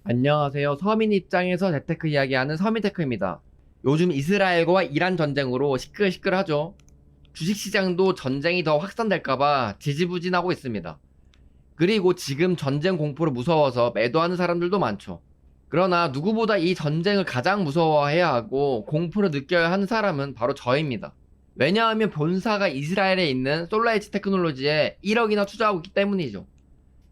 안녕하세요. 서민 입장에서 재테크 이야기하는 서민테크입니다. 요즘 이스라엘과 이란 전쟁으로 시끌시끌하죠. 주식시장도 전쟁이 더 확산될까봐 지지부진하고 있습니다. 그리고 지금 전쟁 공포로 무서워서 매도하는 사람들도 많죠. 그러나 누구보다 이 전쟁을 가장 무서워해야 하고 공포를 느껴야 하는 사람은 바로 저입니다. 왜냐하면 본사가 이스라엘에 있는 솔라에지 테크놀로지에 1억이나 투자하고 있기 때문이죠.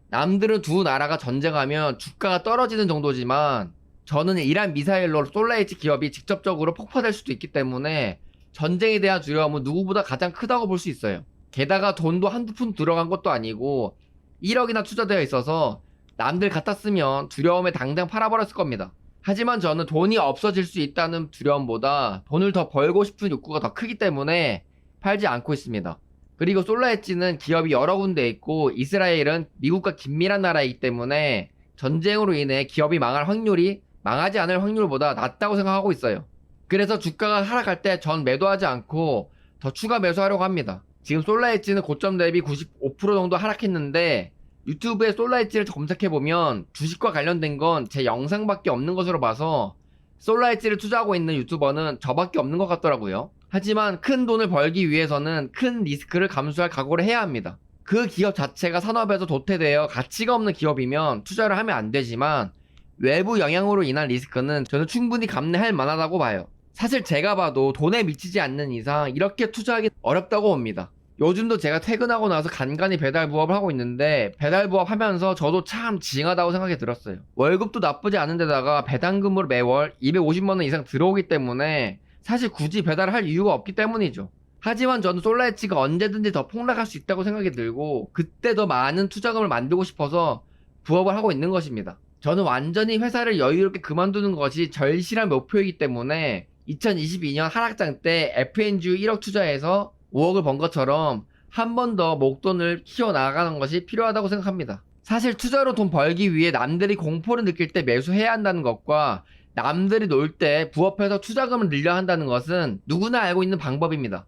남들은 두 나라가 전쟁하면 주가가 떨어지는 정도지만 저는 이란 미사일로 솔라에지 기업이 직접적으로 폭파될 수도 있기 때문에 전쟁에 대한 두려움은 누구보다 가장 크다고 볼 수 있어요. 게다가 돈도 한두 푼 들어간 것도 아니고 1억이나 투자되어 있어서 남들 같았으면 두려움에 당장 팔아버렸을 겁니다. 하지만 저는 돈이 없어질 수 있다는 두려움보다 돈을 더 벌고 싶은 욕구가 더 크기 때문에 팔지 않고 있습니다. 그리고 솔라엣지는 기업이 여러 군데 있고 이스라엘은 미국과 긴밀한 나라이기 때문에 전쟁으로 인해 기업이 망할 확률이 망하지 않을 확률보다 낮다고 생각하고 있어요. 그래서 주가가 하락할 때 전 매도하지 않고 더 추가 매수하려고 합니다. 지금 솔라엣지는 고점 대비 95% 정도 하락했는데 유튜브에 솔라엣지를 검색해보면 주식과 관련된 건 제 영상밖에 없는 것으로 봐서 솔라엣지를 투자하고 있는 유튜버는 저밖에 없는 것 같더라고요. 하지만 큰 돈을 벌기 위해서는 큰 리스크를 감수할 각오를 해야 합니다. 그 기업 자체가 산업에서 도태되어 가치가 없는 기업이면 투자를 하면 안 되지만 외부 영향으로 인한 리스크는 저는 충분히 감내할 만하다고 봐요. 사실 제가 봐도 돈에 미치지 않는 이상 이렇게 투자하기 어렵다고 봅니다. 요즘도 제가 퇴근하고 나서 간간히 배달 부업을 하고 있는데 배달 부업 하면서 저도 참 징하다고 생각이 들었어요. 월급도 나쁘지 않은 데다가 배당금으로 매월 250만원 이상 들어오기 때문에 사실 굳이 배달을 할 이유가 없기 때문이죠. 하지만 저는 솔라엣지가 언제든지 더 폭락할 수 있다고 생각이 들고 그때 더 많은 투자금을 만들고 싶어서 부업을 하고 있는 것입니다. 저는 완전히 회사를 여유롭게 그만두는 것이 절실한 목표이기 때문에 2022년 하락장 때 FNG 1억 투자해서 5억을 번 것처럼 한 번 더 목돈을 키워나가는 것이 필요하다고 생각합니다. 사실 투자로 돈 벌기 위해 남들이 공포를 느낄 때 매수해야 한다는 것과 남들이 놀 때 부업해서 투자금을 늘려 한다는 것은 누구나 알고 있는 방법입니다.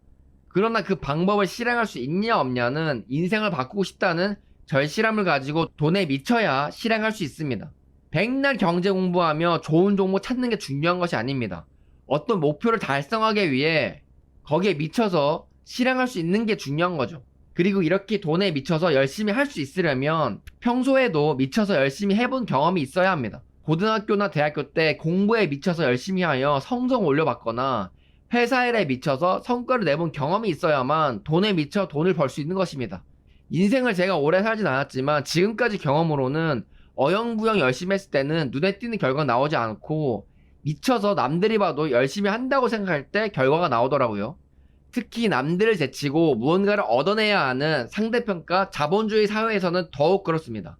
그러나 그 방법을 실행할 수 있냐 없냐는 인생을 바꾸고 싶다는 절실함을 가지고 돈에 미쳐야 실행할 수 있습니다. 백날 경제 공부하며 좋은 종목 찾는 게 중요한 것이 아닙니다. 어떤 목표를 달성하기 위해 거기에 미쳐서 실행할 수 있는 게 중요한 거죠. 그리고 이렇게 돈에 미쳐서 열심히 할 수 있으려면 평소에도 미쳐서 열심히 해본 경험이 있어야 합니다. 고등학교나 대학교 때 공부에 미쳐서 열심히 하여 성적 올려봤거나 회사 일에 미쳐서 성과를 내본 경험이 있어야만 돈에 미쳐 돈을 벌 수 있는 것입니다. 인생을 제가 오래 살진 않았지만 지금까지 경험으로는 어영부영 열심히 했을 때는 눈에 띄는 결과가 나오지 않고 미쳐서 남들이 봐도 열심히 한다고 생각할 때 결과가 나오더라고요. 특히 남들을 제치고 무언가를 얻어내야 하는 상대평가 자본주의 사회에서는 더욱 그렇습니다.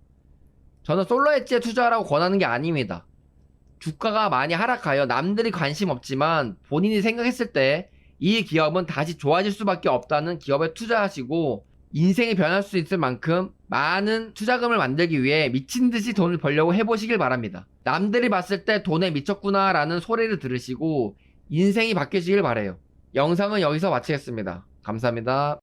저는 솔로엣지에 투자하라고 권하는 게 아닙니다. 주가가 많이 하락하여 남들이 관심 없지만 본인이 생각했을 때 이 기업은 다시 좋아질 수밖에 없다는 기업에 투자하시고 인생이 변할 수 있을 만큼 많은 투자금을 만들기 위해 미친 듯이 돈을 벌려고 해보시길 바랍니다. 남들이 봤을 때 돈에 미쳤구나 라는 소리를 들으시고 인생이 바뀌시길 바래요. 영상은 여기서 마치겠습니다. 감사합니다.